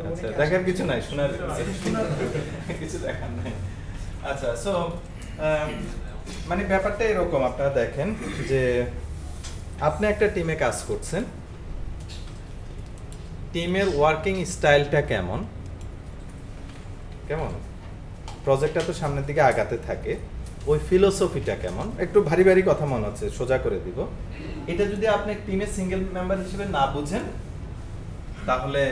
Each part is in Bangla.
আচ্ছা দেখার কিছু নাই, শোনার কিছু দেখার নাই। আচ্ছা সো মানে ব্যাপারটা এরকম, আপনারা দেখেন যে আপনি একটা টিমে কাজ করছেন, টিমের ওয়ার্কিং স্টাইলটা কেমন কেমন প্রজেক্টটা তো সামনের দিকে আগাতে থাকে, ওই ফিলোসফিটা কেমন, একটু ভারী ভারী কথা মনে হচ্ছে, সোজা করে দিব। এটা যদি আপনি টিমের সিঙ্গেল মেম্বার হিসেবে না বুঝেন, তাহলে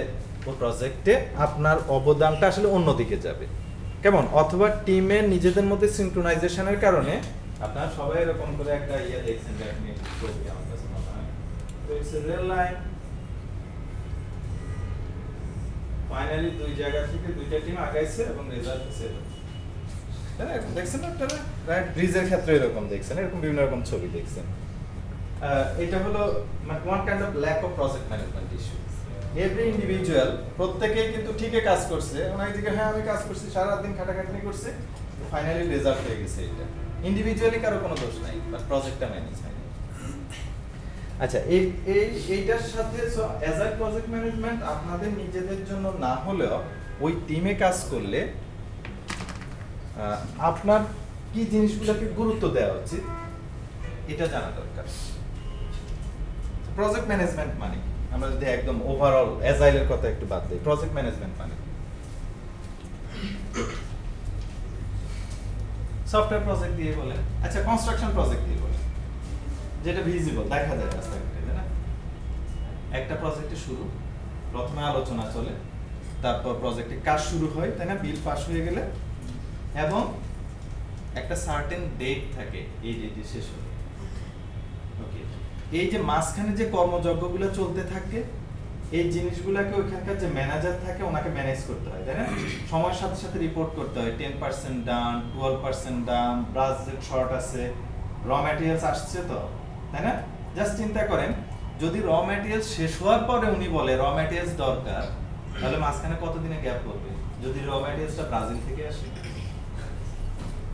ওই প্রজেক্টে আপনার অবদানটা আসলে অন্যদিকে যাবে, কেমন? অথবা টিমের নিজেদের মধ্যে সিনক্রোনাইজেশনের কারণে আপনারা সবাই এরকম করে একটা ইয়ে দেখছেন যে আপনি ছবি, আমার কাছে মনে হয় তো it's a rail line, finally দুই জায়গা থেকে দুইটা টিম আগাইছে এবং রেজাল্ট হচ্ছে তাই না? দেখছেন না আপনারা, রাইট? ব্রিজের ক্ষেত্রে এরকম দেখছেন, এরকম বিভিন্ন রকম ছবি দেখছেন। এটা হলো মানে one kind of lack of project management issue. Every individual প্রত্যেকেই কিন্তু ঠিকই কাজ করছে, ওনার দিকে হ্যাঁ আমি কাজ করছি, সারা দিন খাটাখাটনি করছে, ফাইনালি রেজাল্ট হয়ে গেছে। এটা ইন্ডিভিজুয়ালি কারো কোনো দোষ নাই, বাট প্রজেক্টটা ম্যানেজ হয়। আচ্ছা এইটার সাথে অ্যাজ আ প্রজেক্ট ম্যানেজমেন্ট আপনাদের নিজেদের জন্য না হলেও ওই টিমে কাজ করলে আপনার কি জিনিসগুলোকে গুরুত্ব দেওয়া উচিত এটা জানা দরকার। প্রজেক্ট ম্যানেজমেন্ট মানে আমরা যদি একদম ওভারঅল অ্যাজাইলের কথা একটু বাদ দিই, প্রজেক্ট ম্যানেজমেন্ট মানে সফটওয়্যার প্রজেক্ট দিয়ে বলে, আচ্ছা কনস্ট্রাকশন প্রজেক্ট দিয়ে বলে, যেটা ভিজিবল দেখা যায় রাস্তাঘাটে, তাই না? একটা প্রজেক্টে শুরু, প্রথমে আলোচনা চলে, তারপর প্রজেক্টে কাজ শুরু হয়, তাই না? বিল পাস হয়ে গেলে এবং একটা সার্টেন ডেট থাকে, এই ডেটে শেষ হবে। ওকে, এই যে মাঝখানে যে কর্মযজ্ঞগুলো চলতে থাকে, এই জিনিসগুলোকে ওইখানকার যে ম্যানেজার থাকে ওনাকে ম্যানেজ করতে হয়, তাই না? সময়ের সাথে সাথে রিপোর্ট করতে হয়, 10% ডান, 12% ডান, বাজেট শর্ট আছে, র ম্যাটেরিয়ালস আসছে তো, তাই না? জাস্ট চিন্তা করেন, যদি র ম্যাটেরিয়ালস শেষ হওয়ার পরে উনি বলে র ম্যাটেরিয়ালস দরকার, তাহলে মাঝখানে কতদিনে গ্যাপ করবে? যদি র ম্যাটেরিয়ালসটা ব্রাজিল থেকে আসে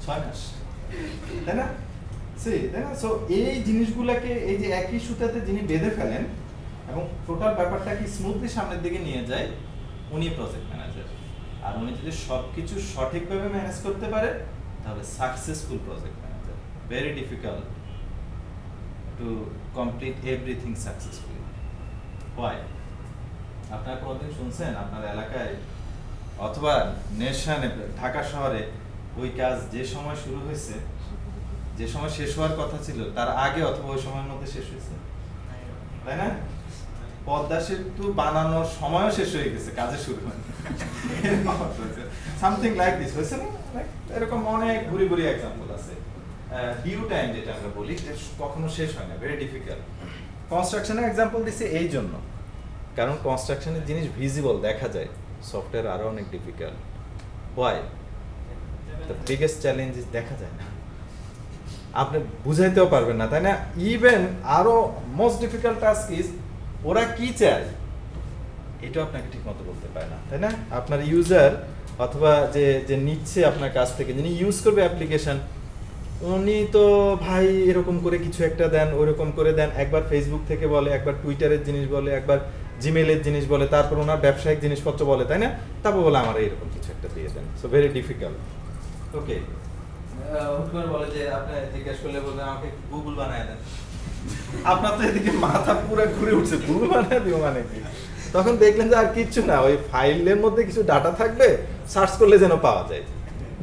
6 মাস, তাই না? তাই না? সো এই জিনিসগুলোকে এই যে একই সুতাতে যিনি বেঁধে ফেলেন এবং টোটাল ব্যাপারটাকে স্মুথলি সামনের দিকে নিয়ে যায়, উনি প্রজেক্ট ম্যানেজার। আর উনি যদি সবকিছু সঠিকভাবে ম্যানেজ করতে পারে তাহলে successful project manager. Very difficult to complete everything successfully. Why? আপনারা কোনদিন শুনছেন আপনার এলাকায় অথবা নেশনে, ঢাকা শহরে ওই কাজ যে সময় শুরু হয়েছে, যে সময় শেষ হওয়ার কথা ছিল তার আগে অথবা ওই সময়ের মধ্যে শেষ হয়েছে, তাই না? পদ্মা সেতু বানানোর সময়ও শেষ হয়ে গেছে, কাজে শুরু হয়নি। সামথিং লাইক দিস হয়েছে না? এরকম অনেক ঘুরি ঘুরি এক্সাম্পল আছে। ডিউ টাইম যেটা আমরা বলি কখনো শেষ হয় না, ভেরি ডিফিকাল্ট। কনস্ট্রাকশনের এক্সাম্পল দিছি এই জন্য, কারণ কনস্ট্রাকশনের জিনিস ভিজিবল দেখা যায়, সফটওয়্যার আরো অনেক difficult. Why? The biggest challenge is দেখা যায় না, আপনি বুঝাইতেও পারবেন না, তাই না? ইভেন আরো মোস্ট ডিফিকাল্ট টাস্ক ইজ ওরা কি চায় এটা আপনাকে ঠিক মতো বলতে পারে না, তাই না? আপনার ইউজার অথবা যে যে নিচ্ছে আপনার কাছ থেকে, যিনি ইউজ করবে অ্যাপ্লিকেশন, উনি তো ভাই এরকম করে কিছু একটা দেন, ওইরকম করে দেন, একবার ফেসবুক থেকে বলে, একবার টুইটারের জিনিস বলে, একবার জিমেলের জিনিস বলে, তারপর ওনার ব্যবসায়িক জিনিসপত্র বলে, তাই না? তারপর বলে আমার এরকম কিছু একটা দিয়ে দেন। So very difficult. ওকে, হুট করে বলে যে আপনি জিজ্ঞেস করলে বলবেন আমাকে গুগল বানায় দেন। আপনার তো এদিকে মাথা পুরো ঘুরে উঠছে, গুগল বানায় দিও মানে কি? তখন দেখলেন যে আর কিচ্ছু না, ওই ফাইলের মধ্যে কিছু ডাটা থাকবে, সার্চ করলে যেন পাওয়া যায়।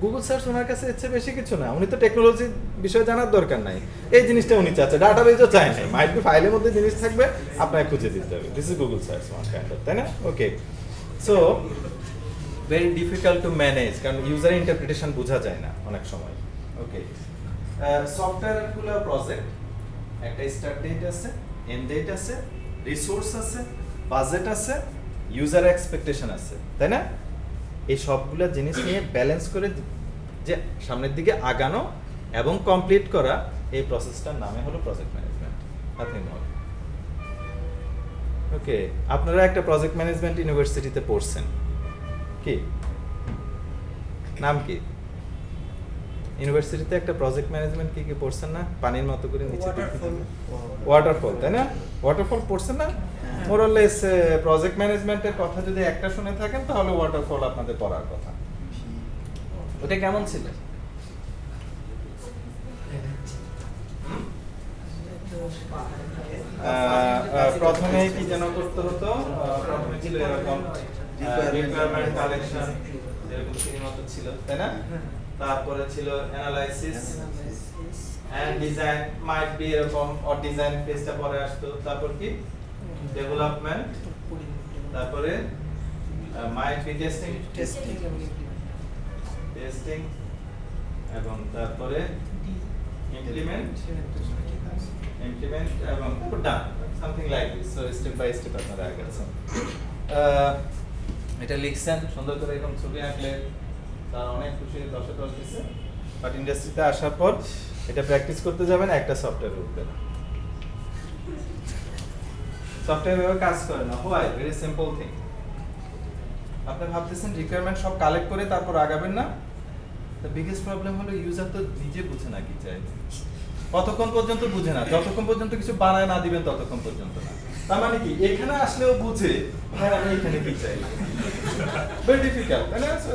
গুগল সার্চ ওনার কাছে এর বেশি কিছু না, উনি তো টেকনোলজি বিষয়ে জানার দরকার নাই, এই জিনিসটা উনি চাচ্ছে, ডাটাবেজও চায় না, মাইট বি ফাইলের মধ্যে জিনিস থাকবে, আপনাকে খুঁজে দিতে হবে। This is Google search one kind of, তাই না? Okay, so very difficult to manage, কারণ ইউজার ইন্টারপ্রিটেশন বোঝা যায় না অনেক সময়। ওকে, সফটওয়্যারগুলো প্রজেক্ট, একটা স্টার্ট ডেট আছে, এন্ড ডেট আছে, রিসোর্স আছে, বাজেট আছে, ইউজার এক্সপেকটেশন আছে, তাই না? এই সবগুলা জিনিস নিয়ে ব্যালেন্স করে যে সামনের দিকে আগানো এবং কমপ্লিট করা, এই প্রসেসটার নামে হলো project management. Nothing more. Okay, আপনারা একটা প্রজেক্ট ম্যানেজমেন্ট ইউনিভার্সিটিতে পড়ছেন, কি নাম কি? ইউনিভার্সিটিতে একটা প্রজেক্ট ম্যানেজমেন্ট কি পড়ছেন না? পানির মতো করে নিচে দিকে, ওয়াটারফল, তাই না? ওয়াটারফল পড়ছেন না? মোরলেস প্রজেক্ট ম্যানেজমেন্টের কথা যদি একটা শুনে থাকেন তাহলে ওয়াটারফল আপনাদের পড়ার কথা। ওটা কেমন ছিল? প্রথমে কি যেন করতে হতো, প্রথমে ছিল এরকম রিকোয়ারমেন্ট কালেকশন, এরকম সিরির মতো ছিল, তাই না? তারপরে ছিল analysis and design, might be এরকম, অর ডিজাইন ফেজটা পরে আসতো। তারপর কি ডেভেলপমেন্ট, তারপরে মাইট বি টেস্টিং এবং তারপরে ইমপ্লিমেন্ট এবং done, something like this. So step by step আপনারা আগাচ্ছেন। এটা লিখছেন সুন্দর করে, এরকম ছবি আঁকলে তার অনেক খুশি, 10 10 দিচ্ছে। বাট ইন্ডাস্ট্রিতে আসার পর এটা প্র্যাকটিস করতে যাবেন একটা সফটওয়্যারের উপরে। সফটওয়্যার এভাবে কাজ করে না। হোয়াই? Very simple thing. আপনি ভাবতেছেন রিকোয়ারমেন্ট সব কালেক্ট করে তারপর আগাবেন না। দ্য বিগেস্ট প্রবলেম হলো ইউজার তো নিজে বুঝে না কি চাই। কতক্ষণ পর্যন্ত বুঝে না? যতক্ষণ পর্যন্ত কিছু বানায় না দিবেন ততক্ষণ পর্যন্ত না। তার মানে কি এখানে আসলেও বুঝে হ্যাঁ আমি এখানে কি চাই। ভেরি ডিফিকাল্ট, তাই না? So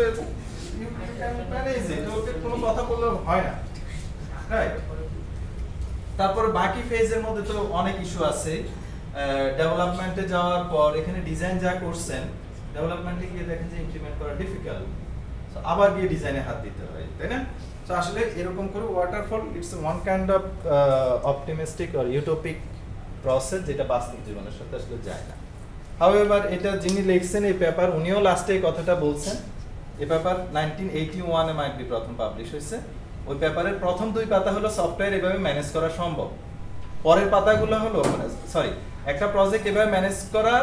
you can manage it. Okay কোনো কথা বললে হয় না, রাইট? তারপর বাকি ফেজের মধ্যে তো অনেক ইস্যু আছে। ডেভেলপমেন্টে যাওয়ার পর এখানে ডিজাইন যা করছেন, ডেভেলপমেন্টে গিয়ে দেখেন যে ইমপ্লিমেন্ট করা ডিফিকাল্ট, সো আবার গিয়ে ডিজাইনে হাত দিতে হয়, তাই না? সো আসলে এরকম করে waterfall it's one kind of optimistic or utopic process, যেটা বাস্তব জীবনের সাথে আসলে যায় না। হাউএভার এটা যিনি লিখছেন এই পেপার, উনিও লাস্টে এই কথাটা বলছেন। এই পেপার 1981 এ মাইট বি প্রথম পাবলিশ হয়েছে। ওই পেপারের প্রথম 2 পাতা হলো সফটওয়্যার এভাবে ম্যানেজ করা সম্ভব, পরের পাতাগুলো হলো সরি একটা প্রজেক্ট এভাবে ম্যানেজ করা,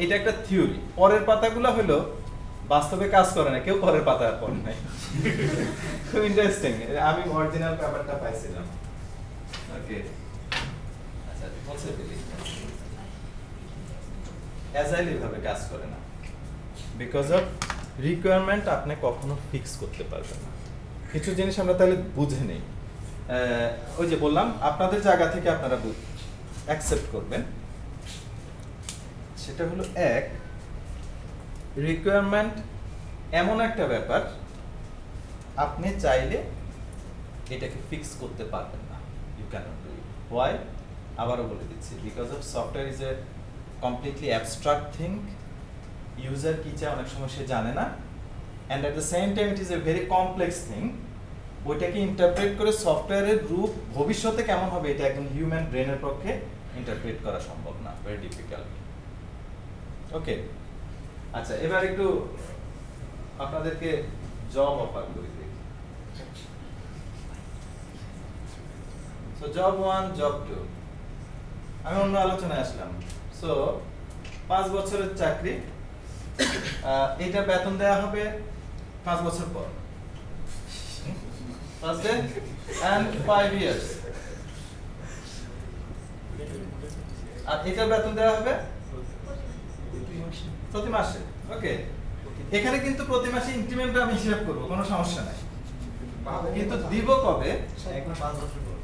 এটা একটা থিওরি। পরের পাতাগুলো হলো বাস্তবে কাজ করে না, কেউ পরের পাতা আর পড়ে নাই। খুব ইন্টারেস্টিং। আমি অরিজিনাল পেপারটা পাইছিলাম। ওকে, আচ্ছা বলতে দিলি অ্যাজাইল এভাবে কাজ করে না, বিকজ অফ রিকোয়ারমেন্ট আপনি কখনো ফিক্স করতে পারবেন না। কিছু জিনিস আমরা তাহলে বুঝে নেই। ওই যে বললাম আপনাদের জায়গা থেকে আপনারা অ্যাকসেপ্ট করবেন, সেটা হলো এক, রিকোয়ারমেন্ট এমন একটা ব্যাপার আপনি চাইলে এটাকে ফিক্স করতে পারবেন না। You can't do it. Why? আবারও বলে দিচ্ছি, because of software is a completely abstract thing. User কি চায় অনেক সময় সে জানে না, and at the same time it is a very complex thing. ওইটাকে ইন্টারপ্রেট করে সফটওয়্যারের রূপ ভবিষ্যতে কেমন হবে এটা একদম হিউম্যান ব্রেনের পক্ষে ইন্টারপ্রেট করা সম্ভব না, ভেরি ডিফিকাল্ট। ওকে, আচ্ছা এবার একটু আপনাদেরকে জব অফার করি দেখি। সো জব 1, জব 2, আমি অন্য আলোচনায় আসলাম। সো 5 বছরের চাকরি, এটা বেতন দেওয়া হবে 5 বছর পর, ফার্স্ট ডে এন্ড 5 ইয়ার্স। আর এটা বেতন দেওয়া হবে প্রতি মাসে। ওকে, এখানে কিন্তু প্রতি মাসে ইনক্রিমেন্ট আমি হিসাব করব, কোনো সমস্যা নাই, কিন্তু দিব কবে?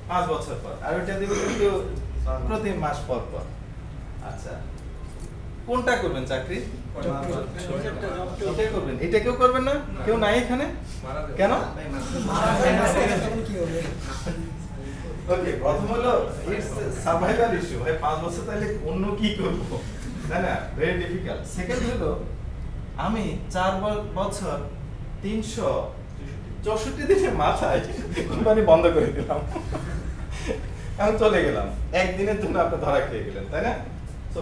5 বছর পর। আর ওটা দিব কিন্তু প্রতি মাস পর পর। আচ্ছা, কোনটা করবেন চাকরি? এটাই করবেন। এটা কেউ করবেন না? কেউ নাই এখানে? কেন? ওকে, প্রথম হলো ইটস সার্ভাইভাল ইস্যু। ভাই 5 বছর তাহলে অন্য কি করব, তাই না? Very difficult. সেকেন্ড হলো আমি 4 বছর 364 দিনের মাথায় কোম্পানি বন্ধ করে দিলাম, আমি চলে গেলাম, একদিনের জন্য আপনি ধরা খেয়ে গেলেন, তাই না? সো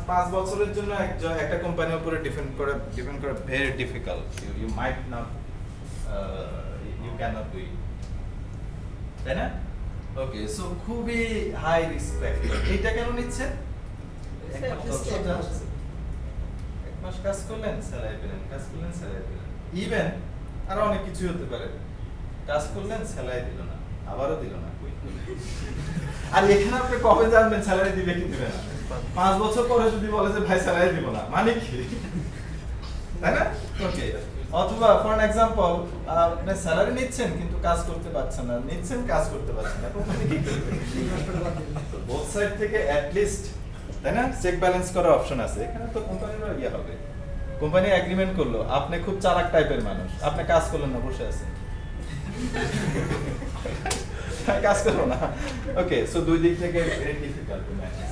5 বছরের জন্য একটা কোম্পানির উপরে ডিপেন্ড করে very difficult. You might not, you can not do it, তাই না? ওকে, সো খুবই হাই রিস্ক ফ্যাক্টর। এটা কেন নিচ্ছে? এক মাস কাজ করলেন স্যালারি পেলেন, কাজ করলেন স্যালারি পেলেন, ইভেন আরো অনেক কিছু হতে পারে। কাজ করলেন স্যালারি দিল না, আবারও দিল না। আর এখানে আপনি কবে জানবেন স্যালারি দিবে কি দিবে না? 5 বছর পরে যদি বলে যে ভাই স্যালারি দিব না, মানে কি? তাই না? ওকে, অথবা ফর এক্সাম্পল আপনি স্যালারি নিচ্ছেন কিন্তু কাজ করতে পারছেন না, নিচ্ছেন কাজ করতে পারছেন না, কোম্পানি কি করবে? বোথ সাইড থেকে অ্যাট লিস্ট তাই না? চেক ব্যালেন্স করার অপশন আছে, এখানে তো কোম্পানিরও ইয়ে হবে। কোম্পানি এগ্রিমেন্ট করলো, আপনি খুব চালাক টাইপের মানুষ, আপনি কাজ করলেন না, বসে আছেন, কাজ করো না। ওকে, সো দুই দিক থেকে ভেরি ডিফিকাল্ট টু ম্যানেজ।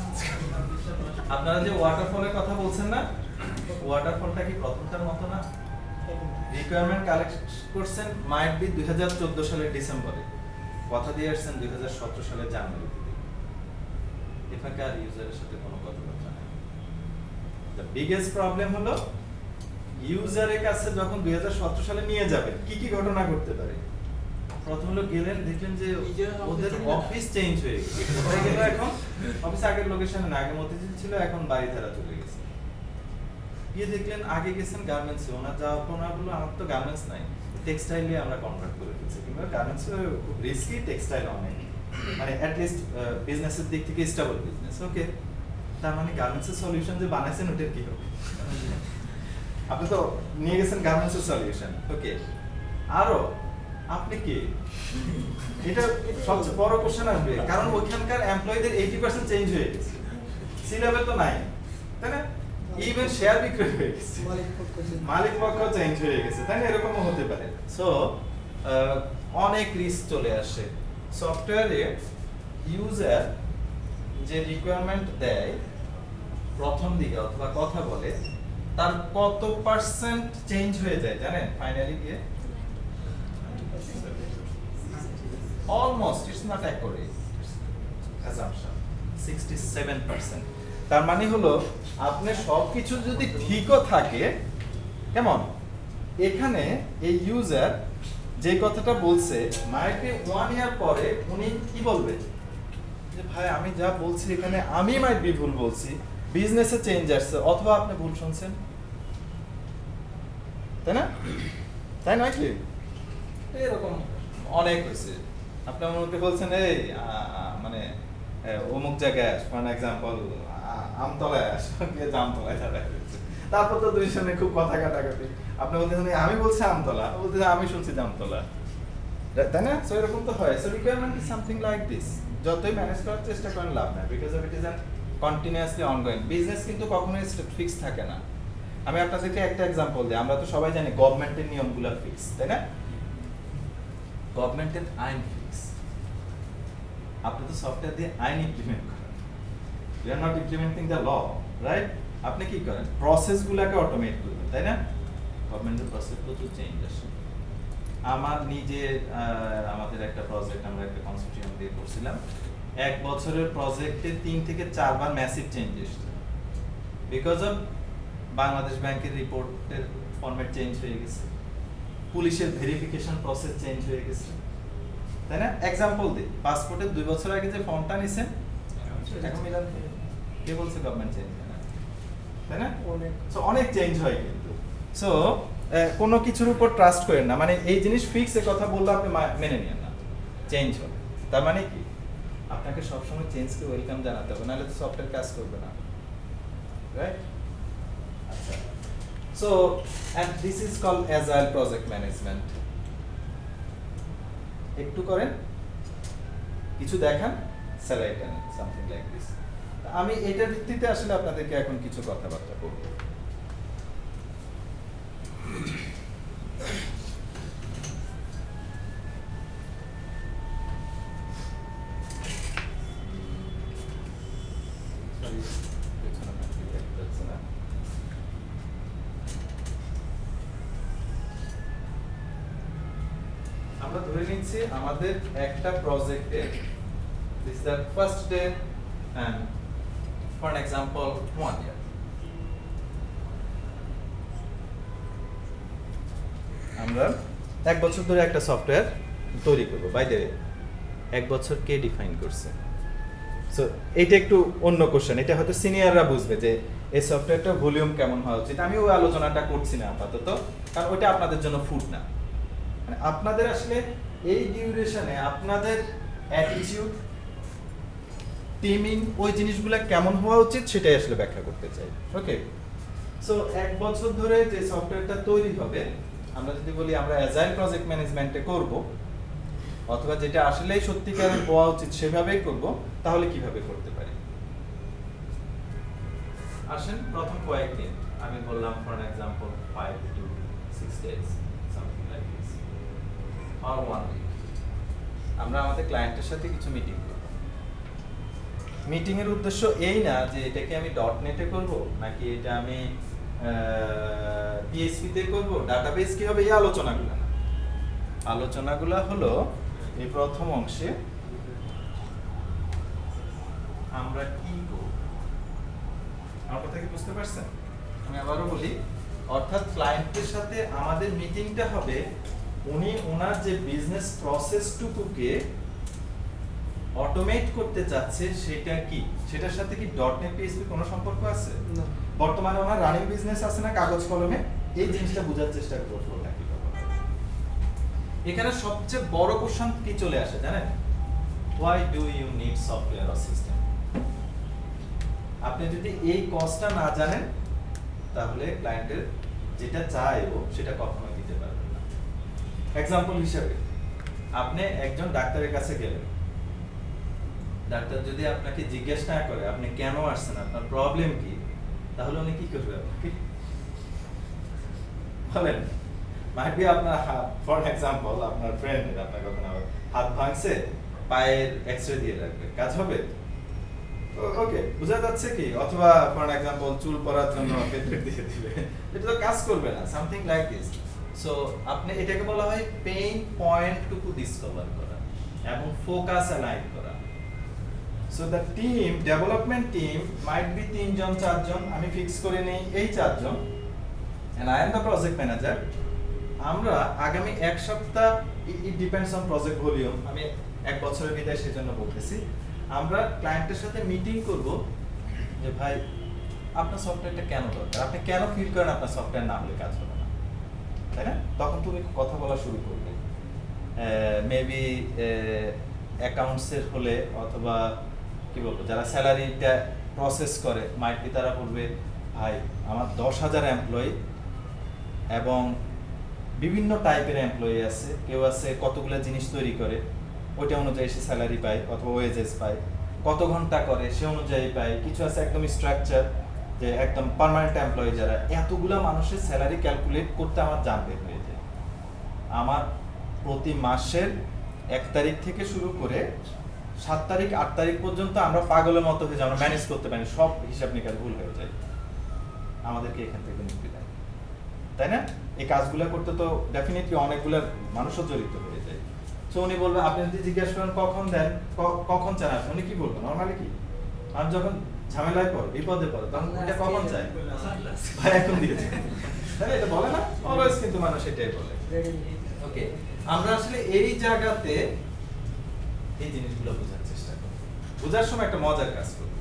আপনারা যে ওয়াটারফলের কথা বলছেন না, ওয়াটারফলটা কি প্রথমটার মতো না? রিকোয়ারমেন্ট কালেক্ট করছেন মাইট বি 2014 সালের ডিসেম্বরে, কথা দিয়ে আসছেন 2017 সালের জানুয়ারিতে। এটাকে আর ইউজারের সাথে কোনো কথাবার্তা নেই। দ্য বিগেস্ট প্রবলেম হলো ইউজারের কাছে যখন 2017 সালে নিয়ে যাবেন, কি কি ঘটনা ঘটতে পারে? প্রথম হলো গেলেন, দেখলেন যে ওদের অফিস চেঞ্জ হয়ে গেছে, হয়ে গেল এখন অফিস আগের লোকেশনে না, আগে মতিঝিল ছিল, এখন বাড়িধারা চলে গেছে। গিয়ে দেখলেন আগে গেছেন গার্মেন্টসে, ওনার যাওয়ার পর ওনার বললো আমার তো গার্মেন্টস নাই, টেক্সটাইলে আমরা কনভার্ট করে ফেলছি। কিংবা গার্মেন্টস খুব রিস্কি, টেক্সটাইল অনেক, মানে অ্যাট লিস্ট বিজনেসের দিক থেকে স্টেবল বিজনেস। ওকে, তার মানে গার্মেন্টসের সলিউশন যে বানাইছেন ওটার কি হবে? আপনি তো নিয়ে গেছেন গার্মেন্টসের সলিউশন। ওকে, আরো আপনি কি, এটা সবচেয়ে বড় কোশ্চেন আসবে, কারণ ওইখানকার এমপ্লয়ীদের 80% চেঞ্জ হয়ে গেছে, সি লেভেল তো নাই, তাই না? ইভেন শেয়ার বিক্রি হয়ে গেছে, মালিক পক্ষ চেঞ্জ হয়ে গেছে, তাই না? এরকমও হতে পারে। সো অনেক রিস্ক চলে আসে সফটওয়্যারে। ইউজার যে রিকোয়ারমেন্ট দেয় প্রথম দিকে অথবা কথা বলে, তার কত পার্সেন্ট চেঞ্জ হয়ে যায় জানেন ফাইনালি গিয়ে? Almost, it's not accurate assumption, 67%। তার মানে হলো আপনি সবকিছু যদি ঠিকও থাকে, কেমন এখানে এই ইউজার যে কথাটা বলছে মাইট বি 1 ইয়ার পরে উনি কি বলবে যে ভাই আমি যা বলছি এখানে আমি মাইট বি ভুল বলছি, বিজনেসে চেঞ্জ আসছে, অথবা আপনি ভুল শুনছেন, তাই না? তাই নয় কি? এরকম অনেক হয়েছে। আপনি আমার মধ্যে বলছেন এই মানে অমুক জায়গায় আস, ফর এক্সাম্পল আমতলায় আস, জামতলায় দাঁড়ায় রয়েছে, তারপর তো দুইজনে খুব কথা কাটাকাটি, আপনি বলতেছেন আমি বলছি আমতলা, বলতেছেন আমি শুনছি জামতলা, তাই না? সো এরকম তো হয়। So requirement is something like this. যতই ম্যানেজ করার চেষ্টা করেন লাভ নাই, because of it is an continuously ongoing. Business কিন্তু কখনোই ফিক্স থাকে না। আমি আপনাদেরকে একটা এক্সাম্পল দিই, আমরা তো সবাই জানি গভর্নমেন্টের নিয়মগুলো ফিক্স, তাই না? গভর্নমেন্টের আইন ফিক্স, আপনি তো সফটওয়্যার দিয়ে আইন ইমপ্লিমেন্ট করেন, you are not implementing the law, right? আপনি কি করেন? প্রসেসগুলোকে অটোমেট করবেন, তাই না? গভর্নমেন্টের প্রসেস প্রচুর চেঞ্জ আসে। আমার নিজে আমাদের একটা প্রজেক্ট, আমরা একটা কনসোর্টিয়াম দিয়ে করছিলাম, 1 বছরের প্রজেক্টে 3 থেকে 4 বার ম্যাসিভ চেঞ্জ এসেছে, বিকজ অফ বাংলাদেশ ব্যাংকের রিপোর্টের ফরম্যাট চেঞ্জ হয়ে গেছে, পুলিশের ভেরিফিকেশন প্রসেস চেঞ্জ হয়ে গেছে, তাই না? এক্সাম্পল দিই, পাসপোর্টের 2 বছর আগে যে ফর্মটা নিছেন এখন মিলান, কে বলছে গভর্নমেন্ট চেঞ্জ হয় না, তাই না? সো অনেক চেঞ্জ হয় কিন্তু। সো কোনো কিছুর উপর ট্রাস্ট করেন না, মানে এই জিনিস ফিক্স এ কথা বললে আপনি মেনে নিয়েন না, চেঞ্জ হবে। তার মানে কি আপনাকে সবসময় চেঞ্জকে ওয়েলকাম জানাতে হবে, নাহলে তো সফটওয়্যার কাজ করবে না, রাইট? আচ্ছা, so and this is called agile project management. একটু করেন, কিছু দেখান, স্যালারি টানেন, সামথিং লাইক দিস। আমি এটার ভিত্তিতে আসলে আপনাদেরকে এখন কিছু কথাবার্তা বলবো। আমরা ধরে নিচ্ছি আমাদের একটা প্রজেক্টে this is the first day and for an example 1 year. আমরা 1 বছর ধরে একটা সফটওয়্যার তৈরি করব। বাই দ্য ওয়ে, 1 বছর কে ডিফাইন করছে? সো এটা একটু অন্য কোশ্চেন, এটা হয়তো সিনিয়ররা বুঝবে যে এই সফটওয়্যারটার ভলিউম কেমন হওয়া উচিত। আমি ওই আলোচনাটা করছি না আপাতত, কারণ ওইটা আপনাদের জন্য ফুড না। মানে আপনাদের আসলে এই ডিউরেশনে আপনাদের অ্যাটিটিউড, টিমিং, ওই জিনিসগুলো কেমন হওয়া উচিত সেটাই আসলে ব্যাখ্যা করতে চাই। ওকে, সো 1 বছর ধরে যে সফটওয়্যারটা তৈরি হবে, আমরা যদি বলি আমরা অ্যাজাইল প্রজেক্ট ম্যানেজমেন্টে করব, অথবা যেটা আসলেই সত্যিকারের হওয়া উচিত সেভাবেই করব, তাহলে কিভাবে করতে পারি? আসেন প্রথম কয়েকদিন আমি বললাম for example 5 to 6 days something like this or 1 week আমরা আমাদের ক্লায়েন্টের সাথে কিছু মিটিং করব। মিটিং এর উদ্দেশ্য এই না যে এটাকে আমি .net এ করব নাকি এটা আমি PHP তে করব, ডাটাবেস কি হবে, এই আলোচনাগুলো না। আলোচনাগুলো হলো এই প্রথম অংশে আমরা কি করব। আমার কথা কি বুঝতে পারছেন? আমি আবারও বলি, অর্থাৎ ক্লায়েন্টের সাথে আমাদের মিটিংটা হবে উনি ওনার যে বিজনেস প্রসেসটুকুকে অটোমেট করতে চাচ্ছে সেটা কি, সেটার সাথে কি .net PHP কোনো সম্পর্ক আছে? না। বর্তমানে ওনার রানিং বিজনেস আছে না কাগজ কলমে, এই জিনিসটা বোঝার চেষ্টা করব ফ্লোটা কি। এখানে সবচেয়ে বড় কোশ্চেন কি চলে আসে জানেন? Why do you need software or system? আপনি যদি এই কজটা না জানেন তাহলে ক্লায়েন্টের যেটা চায় ও সেটা কখনো দিতে পারবেন না। এক্সাম্পল হিসেবে আপনি একজন ডাক্তারের কাছে গেলেন, ডাক্তার যদি আপনাকে জিজ্ঞেস না করে আপনি কেন আসছেন, আপনার প্রবলেম কি, তাহলে উনি কি করবে আপনাকে বলেন? মাইট বি আপনার ফর এক্সাম্পল আপনার ফ্রেন্ড আপনার কখনো হাত ভাঙছে, পায়ের এক্সরে দিয়ে রাখবে, কাজ হবে? ওকে, বোঝা যাচ্ছে কি? অথবা ফর এক্সাম্পল চুল পড়ার জন্য পেট্রেট দিয়ে দিবে, এটা তো কাজ করবে না, সামথিং লাইক দিস। সো আপনি এটাকে বলা হয় পেইন পয়েন্টটুকু ডিসকভার করা এবং ফোকাস অ্যালাইন করা। So the team, development team might be 3 জন 4 জন, আমি ফিক্স করে নেই এই 4 জন, and I am the project manager. আমরা আগামী এক সপ্তাহ, it depends on project volume, আমি এক বছরের ভিতরে সেজন্য বলতেছি, আমরা ক্লায়েন্টের সাথে মিটিং করব যে ভাই আপনার সফটওয়্যারটা কেন দরকার, আপনি কেন ফিল করেন আপনার সফটওয়্যার না হলে কাজ হবে না, তাই না? তখন তুমি কথা বলা শুরু করবে, মেবি অ্যাকাউন্টসের হলে অথবা কি বলবো যারা স্যালারিটা প্রসেস করে মাইট বি তারা বলবে ভাই আমার 10,000 এমপ্লয়ি এবং বিভিন্ন টাইপের এমপ্লয়ি আছে, কেউ আছে কতগুলো জিনিস তৈরি করে ওইটা অনুযায়ী সে স্যালারি পায় অথবা ওয়েজেস পায়, কত ঘন্টা করে সে অনুযায়ী পায়, কিছু আছে একদম স্ট্রাকচার যে একদম পার্মানেন্ট এমপ্লয়ি যারা, এতগুলা মানুষের স্যালারি ক্যালকুলেট করতে আমার জানতে হয়ে যায়। আমার প্রতি মাসের 1 তারিখ থেকে শুরু করে 7 তারিখ 8 তারিখ পর্যন্ত আমরা পাগলের মতো হয়ে যাই, আমরা ম্যানেজ করতে পারি, সব হিসাব নিকাশ ভুল হয়ে যায়, আমাদেরকে এখান থেকে মুক্তি দেয়, তাই না? এই কাজগুলো করতে তো ডেফিনেটলি অনেকগুলো মানুষও জড়িত হয়ে যায়। সো উনি বলবে, আপনি যদি জিজ্ঞাসা করেন কখন দেন, কখন চান আপনি, উনি কি বলবেন নরমালি কি, আমি যখন ঝামেলায় পড়ে বিপদে পড়ে তখন এটা কখন চাই, ভাই এখন দিয়েছে, তাই না? এটা বলে না অলওয়েজ, কিন্তু মানুষ এটাই বলে। ওকে, আমরা আসলে এই জায়গাতে এই জিনিসগুলো বোঝার চেষ্টা করব। বোঝার সময় একটা মজার কাজ করব,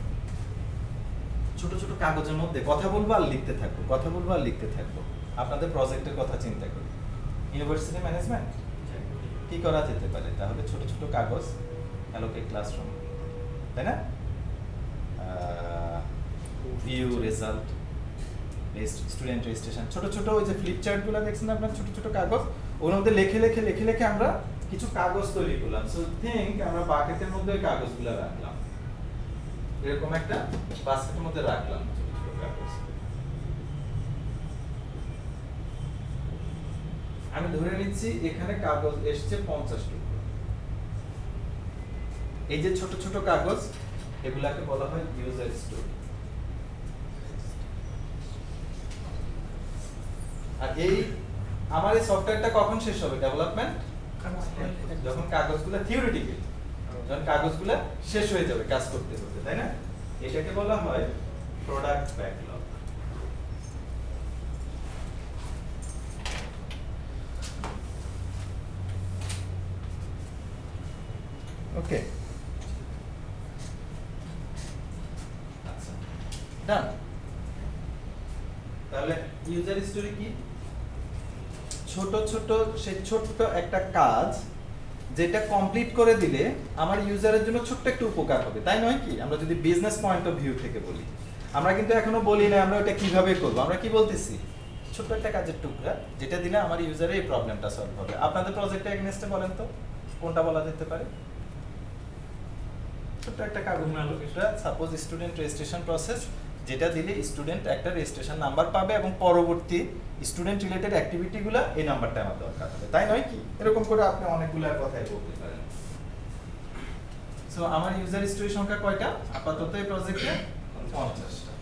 ছোট ছোট কাগজের মধ্যে কথা বলবো আর লিখতে থাকবো, কথা বলবো আর লিখতে থাকবো। আপনাদের প্রজেক্টের কথা চিন্তা করি, ইউনিভার্সিটি ম্যানেজমেন্ট কি করা যেতে পারে? তাহলে ছোট ছোট কাগজ, অ্যালোকেট ক্লাসরুম, তাই না? ভিউ রেজাল্ট, স্টুডেন্ট রেজিস্ট্রেশন, ছোট ছোট ওই যে ফ্লিপ চার্টগুলো দেখছেন আপনার, ছোট ছোট কাগজ, ওর মধ্যে লিখে আমরা কিছু কাগজ তৈরি করলাম। সো থিংক আমরা বাকেটের মধ্যে ওই কাগজগুলো রাখলাম, এরকম একটা বাস্কেটের মধ্যে রাখলাম ছোট ছোট কাগজ। আমি ধরে নিচ্ছি এখানে কাগজ এসছে 50 টুকরো। এই যে ছোট ছোট কাগজ, এগুলাকে বলা হয় ইউজার স্টোরি। আর এই আমার এই সফটওয়্যারটা কখন শেষ হবে ডেভেলপমেন্ট? যখন কাগজগুলো থিওরিটিক্যাল, যখন কাগজগুলো শেষ হয়ে যাবে কাজ করতে করতে, তাই না? এটাকে বলা হয় প্রোডাক্ট ব্যাকলগ। ওকে, আচ্ছা ডান। তাহলে ইউজার স্টোরি কি? ছোট ছোট সেই ছোট্ট একটা কাজ যেটা কমপ্লিট করে দিলে আমার ইউজারের জন্য ছোট্ট একটা উপকার হবে, তাই নয় কি? আমরা যদি বিজনেস পয়েন্ট অফ ভিউ থেকে বলি, আমরা কিন্তু এখনো বলি না আমরা ওটা কিভাবে করব, আমরা কি বলতেছি ছোট্ট একটা কাজের টুকরা যেটা দিলে আমার ইউজারের এই প্রবলেমটা সলভ হবে। আপনাদের প্রজেক্টে এগেইনস্টে বলেন তো কোনটা বলা যেতে পারে? ছোট্ট একটা কাগজ, সাপোজ স্টুডেন্ট রেজিস্ট্রেশন প্রসেস যেটা দিলে স্টুডেন্ট একটা রেজিস্ট্রেশন নাম্বার পাবে এবং পরবর্তী স্টুডেন্ট রিলেটেড অ্যাক্টিভিটিগুলো এই নাম্বারটা আমার দরকার হবে, তাই নয় কি? এরকম করে আপনি অনেকগুলো কথাই বলতে পারেন। সো আমার ইউজার হিস্ট্রি সংখ্যা কয়টা আপাতত এই প্রজেক্টে? 50টা।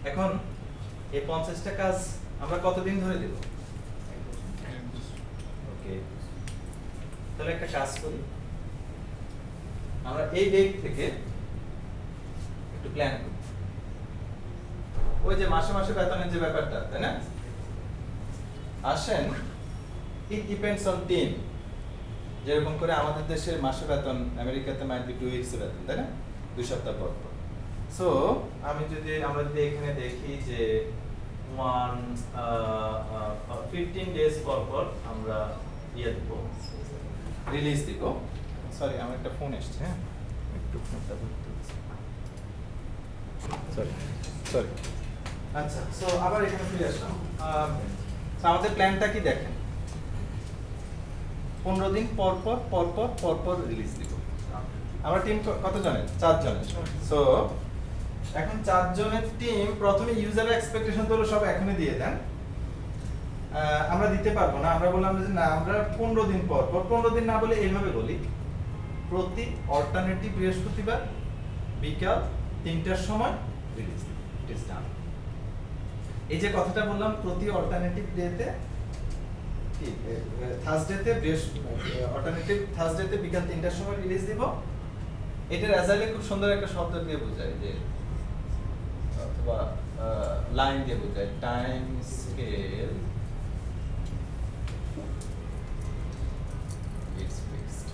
এখন এই 50টা কাজ আমরা কতদিন ধরে দেব? ওকে, তাহলে একটা কাজ করি, আমরা এই ডেট থেকে একটু প্ল্যান করি। ওই যে মাসে মাসে বেতনের যে ব্যাপারটা, তাই না? আসেন, ইট ডিপেন্ডস অন টিম। যেরকম করে আমাদের দেশে মাসে বেতন, আমেরিকাতে মাইট বি 2 উইকস বেতন, তাই না? 2 সপ্তাহ পর পর। সো আমরা যদি এখানে দেখি যে 15 ডেজ পর পর আমরা ইয়ে দেব, রিলিজ দিব। সরি, আমার একটা ফোন এসেছে, হ্যাঁ একটু ফোনটা ধরতে হচ্ছে। সরি। আচ্ছা, সো আবার এখানে ফিরে আসলাম। আমাদের প্ল্যানটা কি দেখেন, 15 দিন পর পর রিলিজ দিব। আমরা টিম কত জনের? 4 জনের। সো এখন 4 জনের টিম, প্রথমে ইউজার এক্সপেকটেশন তো সব এখনই দিয়ে দেন, আমরা দিতে পারবো না। আমরা বললাম যে না, আমরা 15 দিন পর 15 দিন না বলে এইভাবে বলি, প্রতি অল্টারনেটিভ বৃহস্পতিবার বিকাল 3টার সময় রিলিজ দিব। It is done. এই যে কথাটা বললাম, প্রতি অল্টারনেটিভ ডেতে থার্সডেতে অল্টারনেটিভ থার্সডেতে বিকাল 3টার সময় রিলিজ দিব। এটার অ্যাজাইলে খুব সুন্দর একটা শব্দ দিয়ে বোঝায়, যে অথবা লাইন দিয়ে বোঝায়, টাইম স্কেল ইজ ফিক্সড।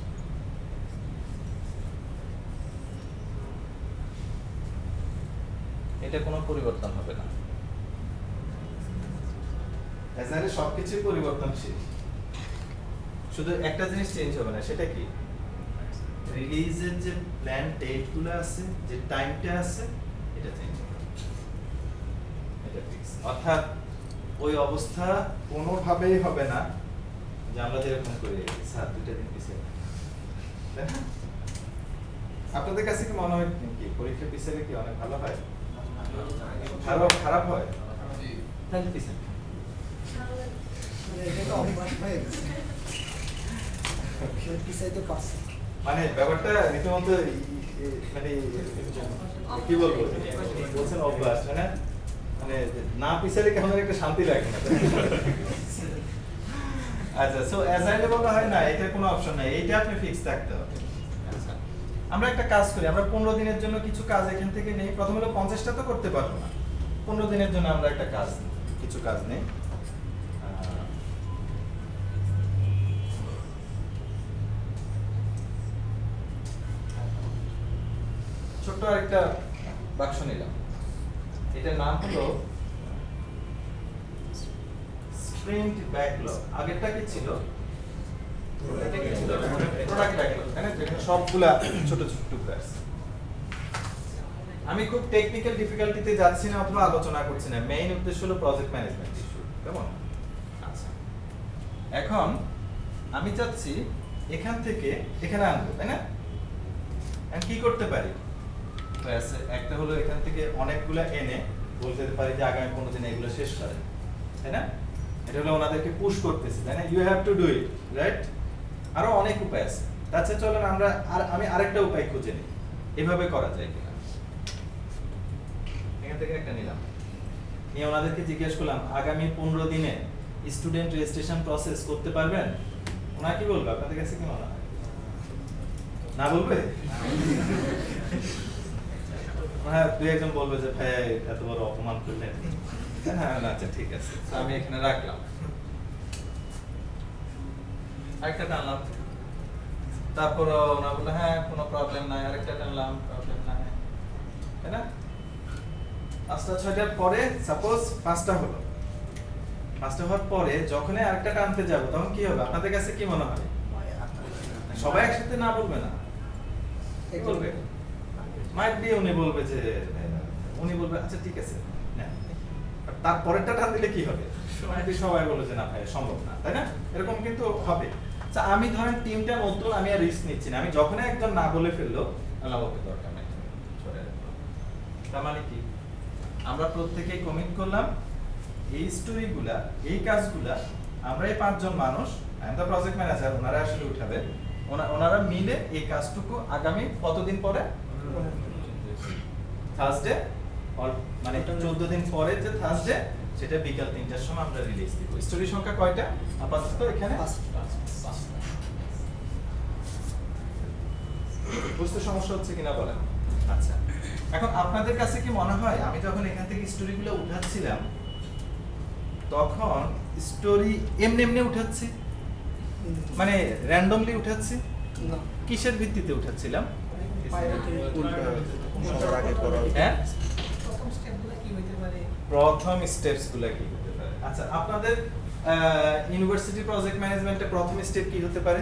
এটা কোনো পরিবর্তন হবে না। অ্যাজাইলে সবকিছু পরিবর্তনশীল, শুধু একটা জিনিস চেঞ্জ হবে না, সেটা কি? রিলিজের যে প্ল্যান ডেট গুলো আছে, যে টাইমটা আছে, এটা চেঞ্জ হবে, এটা ফিক্স। অর্থাৎ ওই অবস্থা কোনোভাবেই হবে না যে আমরা যেরকম করি স্যার 2টা দিন পিছিয়ে, তাই না? আপনাদের কাছে কি মনে হয় কি পরীক্ষা পিছিয়ে কি অনেক ভালো হয়? খারাপ হয়? তাহলে পিছিয়ে মানে ব্যাপারটা রীতিমতো মানে কি বলবো, বলছেন অভ্যাস, মানে মানে না পিছালে কেমন একটা শান্তি লাগে না। আচ্ছা, সো অ্যাজাইলে বলা হয় না, এটা কোনো অপশন নাই, এইটা আপনি ফিক্স থাকতে হবে। আচ্ছা, আমরা একটা কাজ করি, আমরা 15 দিনের জন্য কিছু কাজ এখান থেকে নেই। প্রথমে হলো 50টা তো করতে পারবো না, 15 দিনের জন্য আমরা একটা কাজ কিছু কাজ নেই। ছোট্ট আরেকটা বাক্স নিলাম, এটার নাম হলো স্প্রিন্ট ব্যাকলগ। আগেরটা কি ছিল? প্রোডাক্ট ব্যাকলগ, তাই না? যেখানে সবগুলা ছোট ছোট টুকরা আছে। আমি খুব টেকনিক্যাল ডিফিকাল্টিতে যাচ্ছি না অথবা আলোচনা করছি না, মেইন উদ্দেশ্য হলো প্রজেক্ট ম্যানেজমেন্ট ইস্যু, কেমন? আচ্ছা, এখন আমি চাচ্ছি এখান থেকে এখানে আনবো, তাই না? আমি কি করতে পারি? একটা হলো এখান থেকে অনেকগুলা এনে বলতে পারি যে আগামী 15 দিনে এগুলো শেষ করেন, তাই না? এটা হলো ওনাদেরকে পুশ করতেছি, তাই না? You have to do it, right? আরো অনেক উপায় আছে। তাছাড়া চলেন আমি আরেকটা উপায় খুঁজে নিই, এভাবে করা যায় কিনা। এখান থেকে একটা নিলাম, নিয়ে ওনাদেরকে জিজ্ঞেস করলাম আগামী 15 দিনে স্টুডেন্ট রেজিস্ট্রেশন প্রসেস করতে পারবেন? ওনারা কি বলবে? আপনাদের কাছে কি মনে হয়? না বলবে? হ্যাঁ, দুই একজন বলবে যে ভাই এত বড় অপমান করলেন। হ্যাঁ, আচ্ছা ঠিক আছে, আমি এখানে রাখলাম। আরেকটা টানলাম, তারপর ওনা বললো হ্যাঁ কোনো প্রবলেম নাই, আরেকটা টানলাম, প্রবলেম নাই, তাই না? 5টা 6টার পরে সাপোজ 5টা হলো, 5টা হওয়ার পরে যখন আরেকটা টানতে যাব তখন কি হবে? আপনাদের কাছে কি মনে হয়? সবাই একসাথে না বলবে না, কি বলবে? মাইট বি উনি বলবে যে আচ্ছা ঠিক আছে না, তারপরেরটা টান দিলে কি হবে? সবাই বলবে যে না ভাই সম্ভব না, তাই না? এরকম কিন্তু হবে। আচ্ছা, আমি ধরেন টিমটা নতুন, আমি আর রিস্ক নিচ্ছি না, আমি যখন একজন না বলে ফেললো আল্লাহ দরকার নাই, তার মানে কি আমরা প্রত্যেকেই কমিট করলাম এই স্টোরিগুলা, এই কাজগুলা আমরা এই 5 জন মানুষ, I am the project manager, ওনারা আসলে উঠাবে, ওনারা মিলে এই কাজটুকু আগামী কতদিন পরে, থার্সডে, মানে 14 দিন পরে যে থার্সডে, সেটা বিকাল 3টার সময় আমরা রিলিজ দিব। স্টোরি সংখ্যা কয়টা আপাতত এখানে? 5টা। বুঝতে সমস্যা হচ্ছে কিনা বলেন? আচ্ছা, এখন আপনাদের কাছে কি মনে হয় আমি যখন এখান থেকে স্টোরিগুলো উঠাচ্ছিলাম তখন স্টোরি এমনি এমনি উঠাচ্ছি, মানে র্যান্ডমলি উঠাচ্ছি? কিসের ভিত্তিতে উঠাচ্ছিলাম? হ্যাঁ, প্রথম স্টেপস গুলা কি হতে পারে? আচ্ছা, আপনাদের ইউনিভার্সিটি প্রজেক্ট ম্যানেজমেন্টে প্রথম স্টেপ কি হতে পারে?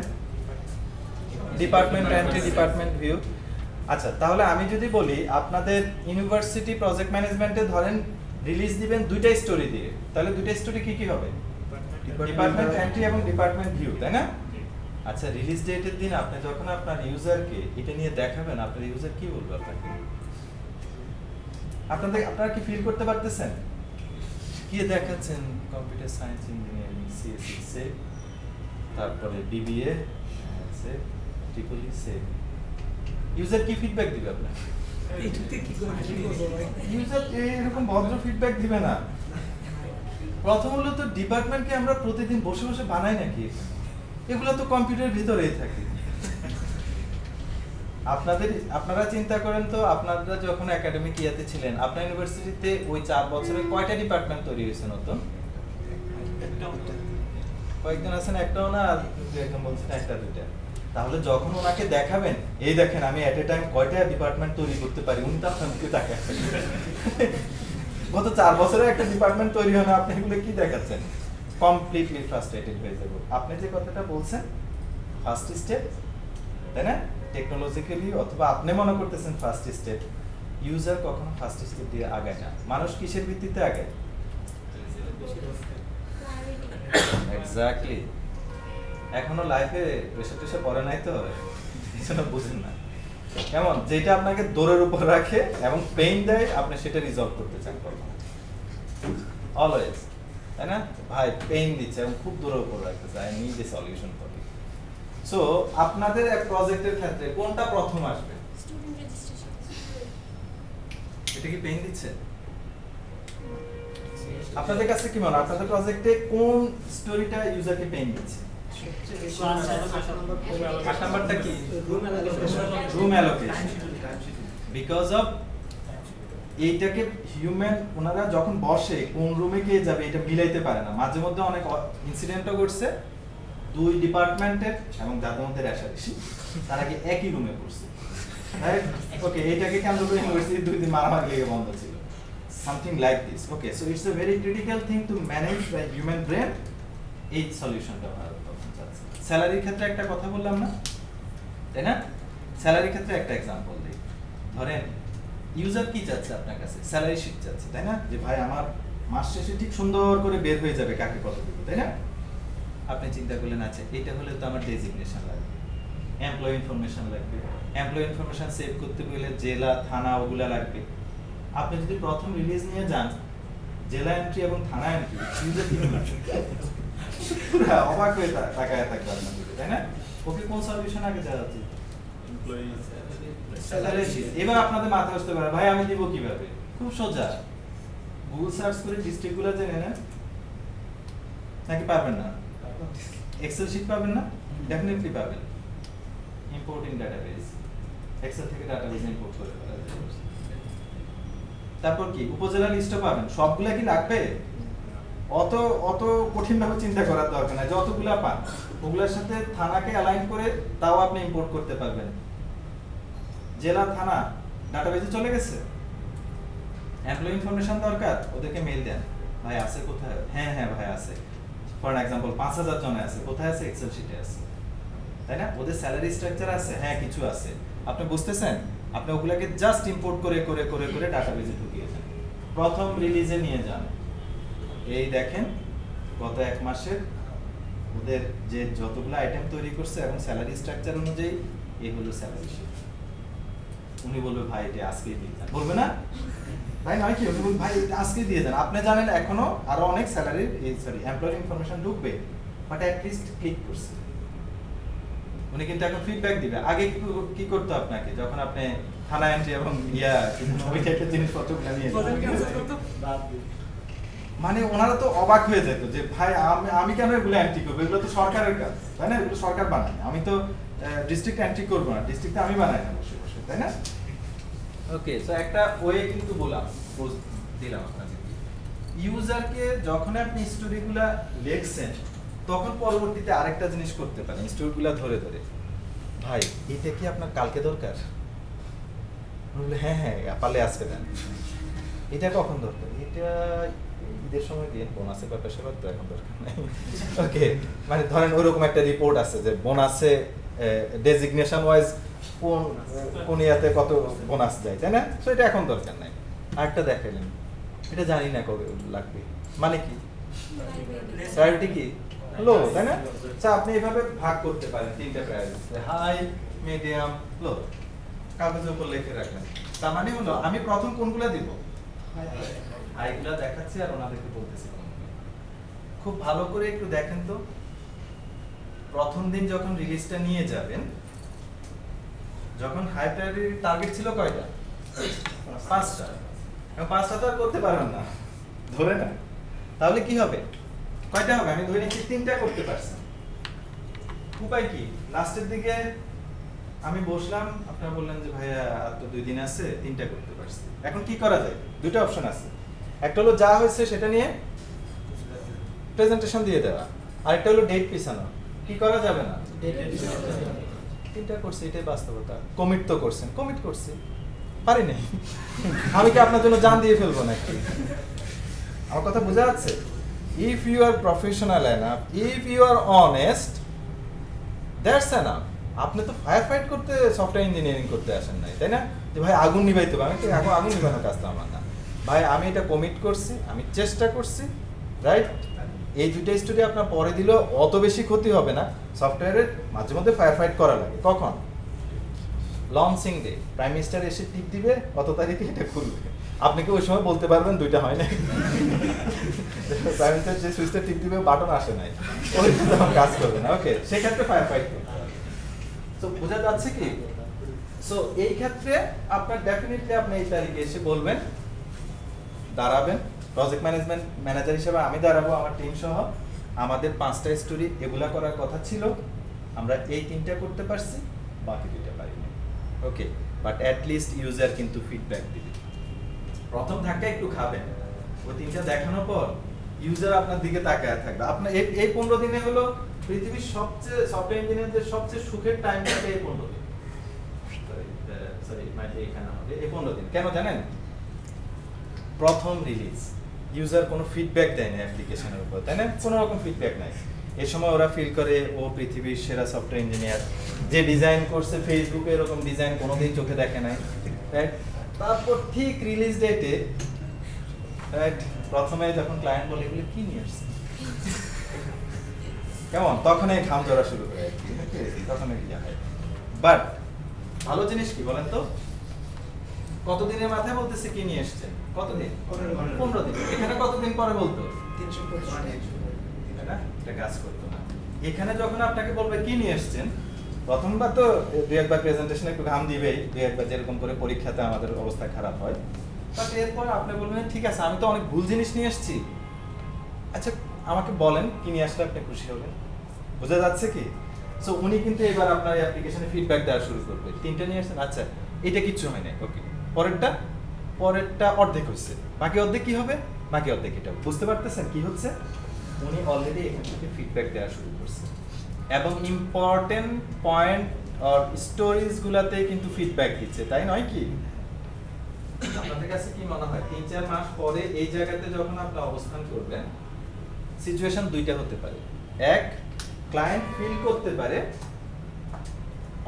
Department entry, department view. আচ্ছা, তাহলে আমি যদি বলি আপনাদের ইউনিভার্সিটি প্রজেক্ট ম্যানেজমেন্টে ধরেন রিলিজ দিবেন 2টা স্টোরি দিয়ে, তাহলে 2টা স্টোরি কি কি হবে? ডিপার্টমেন্ট এন্ট্রি এবং ডিপার্টমেন্ট ভিউ, তাই না? আচ্ছা, রিলিজ ডেটের দিন আপনি যখন আপনার ইউজারকে এটা নিয়ে দেখাবেন, আপনার ইউজার কি বলবে আপনাকে? আপনারা কি ফিল করতে পারতেছেন? কি দেখাচ্ছেন? কম্পিউটার সায়েন্স ইঞ্জিনিয়ারিং, সিএসসি সে, তারপরে বিবিএ সে, ট্রিপল ই সে। ইউজার কি ফিডব্যাক দিবে আপনার? ইউজার এরকম ভদ্র ফিডব্যাক দিবে না। প্রথম হলো তো ডিপার্টমেন্টকে আমরা প্রতিদিন বসে বসে বানাই নাকি? এগুলো তো কম্পিউটারের ভিতরেই থাকে। আপনারা চিন্তা করেন তো, আপনারা যখন একাডেমিক ইয়াতে ছিলেন আপনার ইউনিভার্সিটিতে ওই 4 বছরে কয়টা ডিপার্টমেন্ট তৈরি হয়েছে নতুন? কয়েকজন আছেন একটাও না, আর একজন বলছেন একটা দুইটা। তাহলে যখন ওনাকে দেখাবেন এই দেখেন আমি এট এ টাইম কয়টা ডিপার্টমেন্ট তৈরি করতে পারি, উনি তো আপনার মুখে তাকায় গত 4 বছরে একটা ডিপার্টমেন্ট তৈরি হয় না, আপনি এগুলো কি দেখাচ্ছেন? কমপ্লিটলি ফ্রাস্ট্রেটেড হয়ে যাব। আপনি যে কথাটা বলছেন ফার্স্ট স্টেপ, তাই না? টেকনোলজিক্যালি অথবা আপনি মনে করতেছেন ফার্স্ট স্টেপ, ইউজার কখনো ফার্স্ট স্টেপ দিয়ে আগায় না। মানুষ কিসের ভিত্তিতে আগায়? এক্স্যাক্টলি। এখনো লাইফে প্রেশার টেশার পড়ে নাই তো, এজন্য বুঝেন না। কেমন যেটা আপনাকে দৌড়ের উপর রাখে এবং পেইন দেয়, আপনি সেটা রিজলভ করতে চান অলওয়েজ, তাই না? ভাই পেইন দিচ্ছে এবং খুব দৌড়ের উপর রাখতেছে, I need a solution for it. So আপনাদের এক প্রজেক্টের ক্ষেত্রে কোনটা প্রথম আসবে? Student registration. এটা কি পেইন দিচ্ছে? আপনাদের কাছে কি মনে হয় আপনাদের প্রজেক্টে কোন স্টোরিটা ইউজারকে পেইন দিচ্ছে? 8 নাম্বারটা কি? Room allocation. বিকজ অফ এইটাকে হিউম্যান ওনারা যখন বসে কোন রুমে কে যাবে এটা মিলাইতে পারে না। মাঝে মধ্যে অনেক ইনসিডেন্টও ঘটছে, 2 ডিপার্টমেন্টের এবং যাদের মধ্যে রেশারেশি তারা কি একই রুমে পড়ছে, রাইট? ওকে, এটাকে কেন্দ্র করে ইউনিভার্সিটি 2 দিন মারামারি লেগে বন্ধ ছিল, something like this. Okay, so it's a very critical thing to manage the human brain. এই সলিউশনটা ভালো তখন চাচ্ছে। স্যালারির ক্ষেত্রে একটা কথা বললাম না, তাই না? স্যালারির ক্ষেত্রে একটা एग्जांपल দেই। ধরেন ইউজার কি চাচ্ছে আপনার কাছে? স্যালারি শিট চাচ্ছে, তাই না? যে ভাই আমার মাস শেষে ঠিক সুন্দর করে বের হয়ে যাবে কাকে কত দিব, তাই না? আপনি চিন্তা করলেন আচ্ছা এটা হলে তো আমার ডেজিগনেশন লাগবে, এমপ্লয়ি ইনফরমেশন লাগবে, এমপ্লয়ি ইনফরমেশন সেভ করতে গেলে জেলা থানা ওগুলা লাগবে। আপনি যদি প্রথম রিলিজ নিয়ে যান জেলা এন্ট্রি এবং থানা এন্ট্রি, ইউজার কি পুরো অবাক হয়ে তাকায় থাকবে আপনার দিকে, তাই না? ওকে কোন সলিউশন আগে যাওয়া উচিত? Salary sheet. এবার আপনাদের মাথায় আসতে পারে ভাই আমি দিব কিভাবে? খুব সোজা, গুগল সার্চ করে ডিস্ট্রিক্টগুলো জেনে নেন। নাকি পারবেন না? এক্সেল শিট পাবেন না? ডেফিনেটলি পাবেন। ইম্পোর্টিং ডাটাবেস, এক্সেল থেকে ডাটাবেস ইম্পোর্ট করে ফেলা যায়। তারপর কি উপজেলা লিস্টও পাবেন। সবগুলা কি লাগবে? অত কঠিন ভাবে চিন্তা করার দরকার নাই, যতগুলা পান ওগুলোর সাথে থানাকে অ্যালাইন করে তাও আপনি ইম্পোর্ট করতে পারবেন। জেলা থানা ডাটাবেসে চলে গেছে। এমপ্লয়ি ইনফরমেশন দরকার, ওদেরকে মেইল দেন, ভাই আছে কোথায়? হ্যাঁ হ্যাঁ ভাই আছে। ফর এক্সাম্পল 5000 জন আছে, কোথায় আছে? এক্সেল শিটে আছে, তাই না? ওদের স্যালারি স্ট্রাকচার আছে, হ্যাঁ কিছু আছে। আপনি বুঝতেছেন? আপনি ওগুলাকে জাস্ট ইম্পোর্ট করে করে করে করে ডাটাবেসে ঢুকিয়ে দেন। প্রথম রিলিজে নিয়ে যান, এই দেখেন গত 1 মাসের ওদের যে যতগুলো আইটেম তৈরি করছে এবং স্যালারি স্ট্রাকচার অনুযায়ী এই হলো স্যালারি শিট। উনি বলবে ভাই এটা আজকেই দিয়ে দেন, বলবে না? তাই নয় কি? উনি বলবে ভাই এটা আজকেই দিয়ে দেন। আপনি জানেন এখনো আরো অনেক স্যালারির এমপ্লয়ি ইনফরমেশন ঢুকবে, বাট অ্যাট লিস্ট ক্লিক করছে। উনি কিন্তু এখন ফিডব্যাক দিবে। আগে কি করতে আপনাকে, যখন আপনি থানা এন্ট্রি এবং ওই টাইপের জিনিসপত্রগুলো নিয়ে মানে ওনারা তো অবাক হয়ে যেত যে ভাই আমি কেন এগুলো এন্ট্রি করবো, এগুলো তো সরকারের কাজ, তাই না? এগুলো সরকার বানায়, আমি তো ডিস্ট্রিক্ট এন্ট্রি করবো না, ডিস্ট্রিক্টে আমি বানাই না বসে বসে, তাই না? ওকে, সো একটা ওয়ে কিন্তু দিলাম আপনাকে। ইউজারকে যখন আপনি স্টোরিগুলা লিখছেন তখন পরবর্তীতে আরেকটা জিনিস করতে পারেন, স্টোরিগুলা ধরে ধরে, ভাই এটা কি আপনার কালকে দরকার? বললে হ্যাঁ হ্যাঁ পারলে আজকে দেন। এটা কখন দরকার? এটা ঈদের সময় দিন, বোনাসের ব্যাপার সেবার তো এখন দরকার নাই। ওকে, মানে ধরেন ওরকম একটা রিপোর্ট আছে যে বোনাসে ডেজিগনেশন ওয়াইজ কোন ইয়াতে কত বোনাস যায়, তাই না? সো এটা এখন দরকার নাই। আরেকটা দেখাইলেন, এটা জানি না কবে লাগবে, মানে কি প্রায়োরিটি কি লো, তাই না? আচ্ছা, আপনি এভাবে ভাগ করতে পারেন তিনটা প্রায়োরিটি, হাই, মিডিয়াম, লো, কাগজের উপর লিখে রাখলেন। তার মানে হলো আমি প্রথম কোনগুলা দিব, হাইগুলা দেখাচ্ছি আর ওনাদেরকে বলতেছি। খুব ভালো করে একটু দেখেন তো, প্রথম দিন যখন রিলিজটা নিয়ে যাবেন, যখন হাই প্রায়োরিটি টার্গেট ছিল কয়টা? 5টা। এবং 5টা তো আর করতে পারবেন না, ধরে না। তাহলে কি হবে, কয়টা হবে? আমি ধরে নিচ্ছি 3টা করতে পারছেন। উপায় কি? লাস্টের দিকে আমি বসলাম, আপনারা বললেন যে ভাইয়া আর তো 2 দিন আছে, 3টা করতে পারছি। এখন কি করা যায়? দুটো অপশন আছে, একটা হলো যা হয়েছে সেটা নিয়ে প্রেজেন্টেশন দিয়ে দেওয়া, আরেকটা হলো ডেট পিছানো। কি করা যাবে না? 3টা করছি, এটাই বাস্তবতা। কমিট তো করছেন, কমিট করছি, পারি নাই। আমি কি আপনার জন্য জান দিয়ে ফেলবো নাকি? আমার কথা বোঝা যাচ্ছে? If you are professional enough, if you are honest, that's enough. আপনি তো ফায়ার ফাইট করতে, সফটওয়্যার ইঞ্জিনিয়ারিং করতে আসেন নাই, তাই না? যে ভাই আগুন নিভাইতে হবে, আমি তো আগুন নিভানোর কাজ তো আমার না। ভাই আমি এটা কমিট করছি, আমি চেষ্টা করছি, রাইট? এই দুইটা স্টোরি আপনার পরে দিলেও অত বেশি ক্ষতি হবে না। সফটওয়্যারের মাঝে মধ্যে ফায়ার ফাইট করা লাগে, কখন? লঞ্চিং ডে, প্রাইম মিনিস্টার এসে টিপ দিবে কত তারিখে এটা খুলবে, আপনি কি ওই সময় বলতে পারবেন দুইটা হয় না? প্রাইম মিনিস্টার যে সুইচটা টিপ দিবে বাটন আসে নাই, ওইটা তখন কাজ করবে না। ওকে, সেক্ষেত্রে ফায়ার ফাইট করবে। তো বোঝা যাচ্ছে কি? সো এই ক্ষেত্রে আপনার ডেফিনেটলি আপনি এই তারিখে এসে বলবেন, দাঁড়াবেন। প্রজেক্ট ম্যানেজমেন্ট ম্যানেজার হিসেবে আমি দাঁড়াবো আমার টিম সহ, আমাদের 5টা স্টোরি এগুলা করার কথা ছিল, আমরা এই 3টা করতে পারছি, বাকি 2টা পারিনি। ওকে, বাট অ্যাট লিস্ট ইউজার কিন্তু ফিডব্যাক দিবে। প্রথম ধাক্কা একটু খাবেন, ওই 3টা দেখানোর পর ইউজার আপনার দিকে তাকায় থাকবে। আপনার এই 15 দিনে হলো পৃথিবীর সবচেয়ে সফটওয়্যার ইঞ্জিনিয়ারদের সবচেয়ে সুখের টাইম থাকে এই 15 দিন। সরি মানে এখানে হবে এই 15 দিন। কেন জানেন? প্রথম রিলিজ, ইউজার কোনো ফিডব্যাক দেয় না অ্যাপ্লিকেশনের উপর, তাই না? কোনো রকম ফিডব্যাক নাই। এই সময় ওরা ফিল করে ও পৃথিবীর সেরা সফটওয়্যার ইঞ্জিনিয়ার, যে ডিজাইন করছে ফেসবুকে এরকম ডিজাইন কোনোদিন চোখে দেখে নাই, রাইট? তারপর ঠিক রিলিজ ডেটে, রাইট, প্রথমে যখন ক্লায়েন্ট বলে এগুলো কি নিয়ে আসছে, কেমন তখন এই ঘাম ঝরা শুরু করে আর কি, তখন ইয়া হয়। বাট ভালো জিনিস কি বলেন তো, কতদিনের মাথায় বলতেছে কি নিয়ে এসেছেন? কতদিন? 15 দিন। এখানে কতদিন পরে বলতো? 365 দিন। না, এটা কাজ করতো না। এখানে যখন আপনাকে বলবে কি নিয়ে এসেছেন, প্রথমবার তো দুই একবার প্রেজেন্টেশনে একটু ঘাম দিবেই, দুই একবার যেরকম করে পরীক্ষাতে আমাদের অবস্থা খারাপ হয়। বাট এরপর আপনি বলবেন ঠিক আছে আমি তো অনেক ভুল জিনিস নিয়ে এসেছি, আচ্ছা আমাকে বলেন কি নিয়ে আসলে আপনি খুশি হবেন। বোঝা যাচ্ছে কি? সো উনি কিন্তু এবার আপনার অ্যাপ্লিকেশনে ফিডব্যাক দেওয়া শুরু করবে। 3টা নিয়ে আসছেন, আচ্ছা এটা কিচ্ছু হয় নাই, ওকে, পরেরটা অর্ধেক হচ্ছে, বাকি অর্ধেক কি হবে? বাকি অর্ধেক এটা। বুঝতে পারতেছেন কি হচ্ছে? উনি অলরেডি এখান থেকে ফিডব্যাক দেওয়া শুরু করছে এবং ইম্পর্টেন্ট পয়েন্ট আর স্টোরিজ গুলাতে কিন্তু ফিডব্যাক দিচ্ছে, তাই নয় কি? আপনাদের কাছে কি মনে হয় 3-4 মাস পরে এই জায়গাতে যখন আপনি অবস্থান করবেন, সিচুয়েশন দুইটা হতে পারে। এক, ক্লায়েন্ট ফিল করতে পারে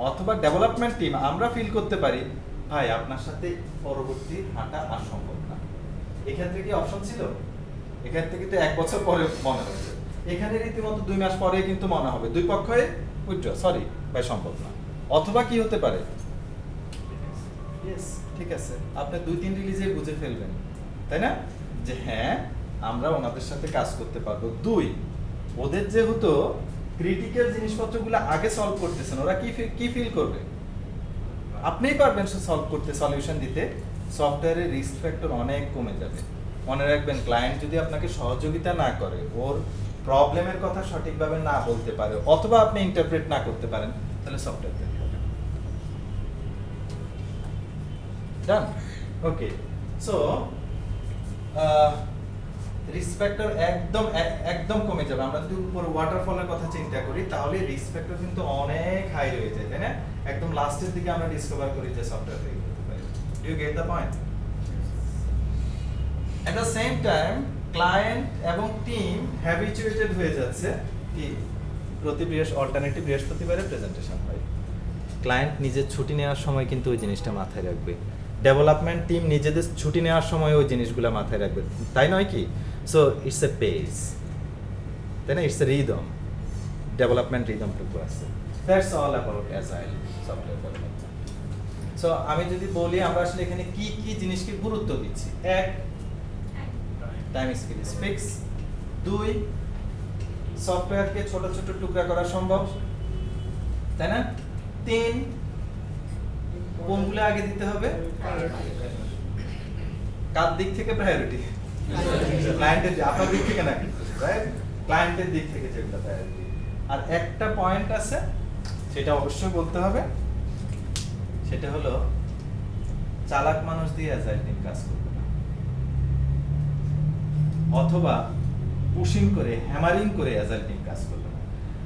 অথবা ডেভেলপমেন্ট টিম আমরা ফিল করতে পারি ভাই আপনার সাথে পরবর্তী হাঁটা আর সম্ভব না। এক্ষেত্রে কি অপশন ছিল? এক্ষেত্রে কিন্তু 1 বছর পরে মনে হবে, এখানে রীতিমতো 2 মাস পরে কিন্তু মনে হবে দুই পক্ষই উইথড্র, সরি ভাই সম্ভব না। অথবা কি হতে পারে, ইয়েস, ঠিক আছে, আপনি 2-3 রিলিজে বুঝে ফেলবেন, তাই না, যে হ্যাঁ আমরা ওনাদের সাথে কাজ করতে পারবো। 2, ওদের যেহেতু ক্রিটিক্যাল জিনিসপত্রগুলো আগে সলভ করতেছেন, ওরা কি ফিল করবে? আপনিই পারবেন সলভ করতে, সলিউশন দিতে, সফটওয়্যারের রিস্ক ফ্যাক্টর অনেক কমে যাবে। মনে রাখবেন, ক্লায়েন্ট যদি আপনাকে সহযোগিতা না করে, ওর প্রবলেমের কথা সঠিকভাবে না বলতে পারে, অথবা আপনি ইন্টারপ্রেট না করতে পারেন, তাহলে সফটওয়্যার তৈরি হবে না। ডান, ওকে। সো রিস্ক ফ্যাক্টর একদম কমে যাবে। আমরা যদি উপর ওয়াটারফলের কথা চিন্তা করি, তাহলে রিস্ক ফ্যাক্টর কিন্তু অনেক হাই হয়ে যায়, তাই না? একদম লাস্টের দিকে আমরা ডিসকভার করি যে সফটওয়্যার তৈরি করতে পারি। Do you get the point? At the same time client এবং টিম হ্যাবিচুয়েটেড হয়ে যাচ্ছে কি প্রতি অল্টারনেটিভ বৃহস্পতিবারে প্রেজেন্টেশন হয়। ক্লায়েন্ট নিজের ছুটি নেওয়ার সময় কিন্তু ওই জিনিসটা মাথায় রাখবে, ডেভেলপমেন্ট টিম নিজেদের ছুটি নেওয়ার সময় ওই জিনিসগুলো মাথায় রাখবে, তাই নয় কি? সো ইটস এ পেস, তাই না? ইটস এ রিদম, ডেভেলপমেন্ট রিদমটুকু আছে। That's all about agile software development. So আমি যদি বলি আমরা আসলে এখানে কি কি জিনিসকে গুরুত্ব দিচ্ছি, 1, টাইম স্কেল ইজ ফিক্স, 2, সফটওয়্যারকে ছোট ছোট টুকরা করা সম্ভব, তাই না? 3, কোনগুলো আগে দিতে হবে? কার দিক থেকে প্রায়োরিটি? ক্লায়েন্টের, আপনার দিক থেকে না, রাইট? ক্লায়েন্টের দিক থেকে যেগুলো প্রায়োরিটি। আর একটা পয়েন্ট আছে, সেটা অবশ্যই বলতে হবে, সেটা হলো চালাক মানুষ দিয়ে অ্যাজাইল টিম কাজ করবে না, অথবা পুশিং করে, হ্যামারিং করে অ্যাজাইল টিম কাজ করবে না।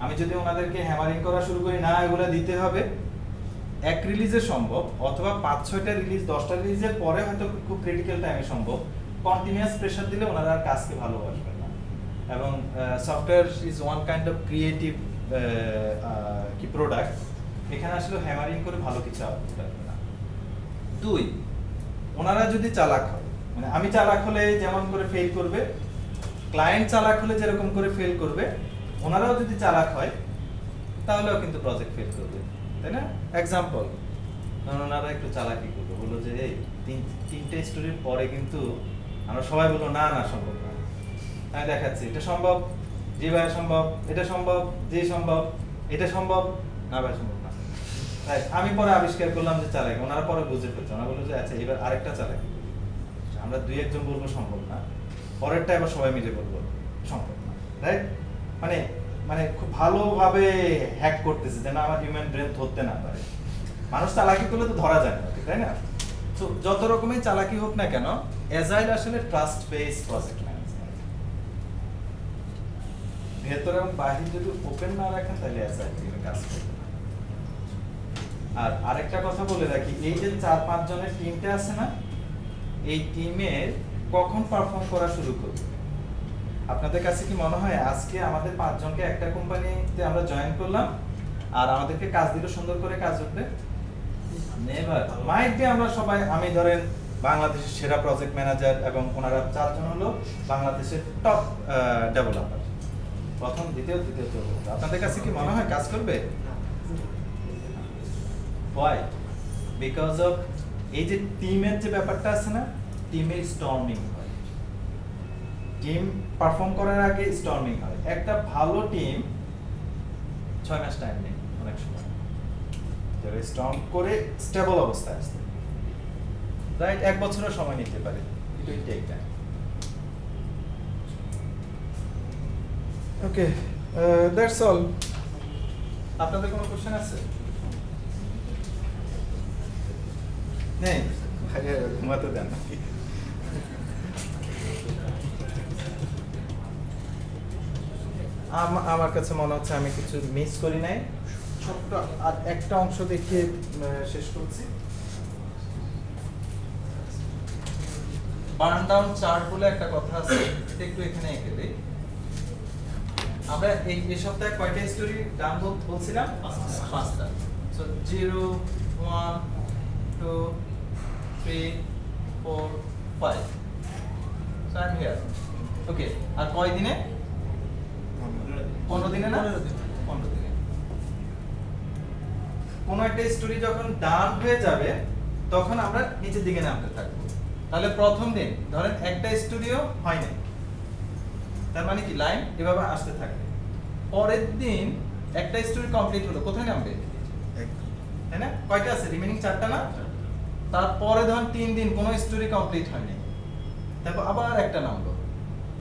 আমি যদি ওনাদেরকে হ্যামারিং করা শুরু করি, না এগুলো দিতে হবে, 1 রিলিজে সম্ভব, অথবা 5-6টা রিলিজ, 10টা রিলিজের পরে হয়তো খুব ক্রিটিক্যাল টাইমে সম্ভব, কন্টিনিউয়াস প্রেসার দিলে ওনারা আর কাজকে ভালোবাসবেন না। এবং software is one kind of creative কি প্রোডাক্ট, এখানে আসলে হ্যামারিং করে ভালো কিছু আউটপুট আসবে না। 2, ওনারা যদি চালাক হয়, মানে আমি চালাক হলে যেমন করে ফেল করবে, ক্লায়েন্ট চালাক হলে যেরকম করে ফেল করবে, ওনারাও যদি চালাক হয় তাহলেও কিন্তু প্রজেক্ট ফেল করবে, তাই না? এক্সাম্পল, ওনারা একটু চালাকি করবে, বললো যে এই 3টে স্টোরির পরে কিন্তু আমরা সবাই বলবো না না সম্ভব না, আমি দেখাচ্ছি এটা সম্ভব, জি ভাই সম্ভব, এটা সম্ভব, জি সম্ভব, এটা সম্ভব, না ভাই সম্ভব না। তাই আমি পরে আবিষ্কার করলাম যে চালাকি, ওনারা পরে বুঝে ফেলছে, ওনারা বললো যে আচ্ছা এবার আরেকটা চালাকি, আমরা 2-1 জন বলবো সম্ভব না, পরেরটা এবার সবাই মিলে বলবো সম্ভব না, রাইট? মানে মানে খুব ভালোভাবে হ্যাক করতেছে যেন আমার হিউম্যান ব্রেন ধরতে না পারে। মানুষ চালাকি করলে তো ধরা যায় না, তাই না? তো যত রকমের চালাকি হোক না কেন, অ্যাজাইল আসলে ট্রাস্ট বেসড প্রজেক্ট ম্যানেজমেন্ট। ভেতর এবং বাহির যদি ওপেন না রাখেন তাহলে অ্যাজাইল টিমে কাজ করবে না। আর আরেকটা কথা বলে রাখি, এই যে 4-5 জনের টিমটা আছে না, এই টিমের কখন পারফর্ম করা শুরু করবে? আপনাদের কাছে কি মনে হয় আজকে আমাদের 5 জনকে একটা কোম্পানিতে আমরা জয়েন করলাম আর আমাদেরকে কাজ দিল, সুন্দর করে কাজ উঠবে? নেভার। মাইট বি আমরা সবাই, আমি ধরেন বাংলাদেশের সেরা প্রজেক্ট ম্যানেজার এবং ওনারা 4 জন হলো বাংলাদেশের টপ ডেভেলপার, প্রথম, দ্বিতীয়, তৃতীয়, চতুর্থ। আপনাদের কাছে কি মনে হয় কাজ করবে? হোয়াই? বিকজ অফ এই যে টিমের যে ব্যাপারটা আছে না, টিমের স্টর্মিং হয়, টিম পারফর্ম করার আগে স্টর্মিং হয়। একটা ভালো টিম 6 মাস টাইম নেয় অনেক সময়, যারা স্টর্ম করে স্টেবল অবস্থায় আসতে, রাইট? 1 বছরের সময় নিতে পারে, it will take time. Okay, that's all. আপনাদের কোনো কোশ্চেন আছে? নেই? ঘুমাতে দেন। আমার কাছে মনে হচ্ছে আমি কিছু মিস করি নাই, ছোট্ট আর একটা অংশ দেখিয়ে শেষ করছি। বার্ন ডাউন চার্ট বলে একটা কথা আছে, এটা একটু এখানে এঁকে দেই। আমরা এই সপ্তাহে কয়টা স্টোরি ডান বলছিলাম? 5টা। So 0, 1, 2, 3, 4, 5। So I am here. Okay, আর কয় দিনে? 15 দিনে না? 15 দিনে। কোন একটা স্টোরি যখন ডান হয়ে যাবে তখন আমরা নিচের দিকে নামতে থাকবো। তাহলে প্রথম দিন ধরেন একটা স্টুডিও হয় নাই, তার মানে কি লাইন এভাবে আসতে থাকে। পরের দিন একটা স্টোরি কমপ্লিট হলো, কোথায় নামবে? তাই না? কয়টা আছে? রিমেনিং 4টা না? তারপরে ধরেন 3 দিন কোনো স্টোরি কমপ্লিট হয়নি, তারপর আবার একটা নামলো,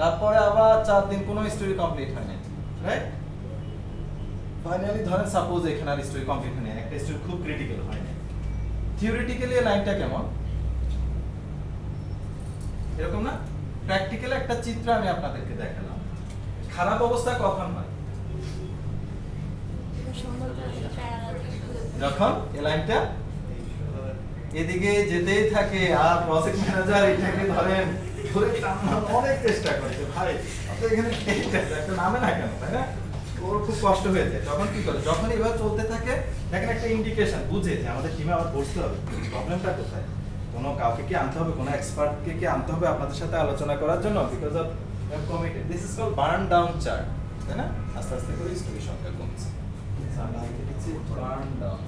তারপরে আবার 4 দিন কোনো স্টোরি কমপ্লিট হয়নি, রাইট? ফাইনালি ধরেন সাপোজ এখানে আর স্টোরি কমপ্লিট হয়নি, একটা স্টোরি খুব ক্রিটিক্যাল হয়নি। থিওরিটিক্যালি এই লাইনটা কেমন? এরকম না? প্র্যাকটিক্যালি একটা চিত্র আমি আপনাদেরকে দেখালাম। খারাপ অবস্থা কখন হয়? যখন এই লাইনটা এদিকে যেতেই থাকে আর প্রজেক্ট ম্যানেজার এটাকে ধরেন ধরে টানার অনেক চেষ্টা করছে, ভাই আপনি এখানে একটা নামে না কেন, তাই না? ওর খুব কষ্ট হয়ে যায়। তখন কি করে? যখন এভাবে চলতে থাকে দেখেন একটা ইন্ডিকেশন বুঝে যে আমাদের টিমে আবার বসতে হবে, প্রবলেমটা কোথায়, কোনো কাউকে কি আনতে হবে, কোনো এক্সপার্টকে কি আনতে হবে আপনাদের সাথে আলোচনা করার জন্য, because of committed. This is called burn down chart, তাই না? আস্তে আস্তে করে স্টোরি সংখ্যা কমছে। Burn down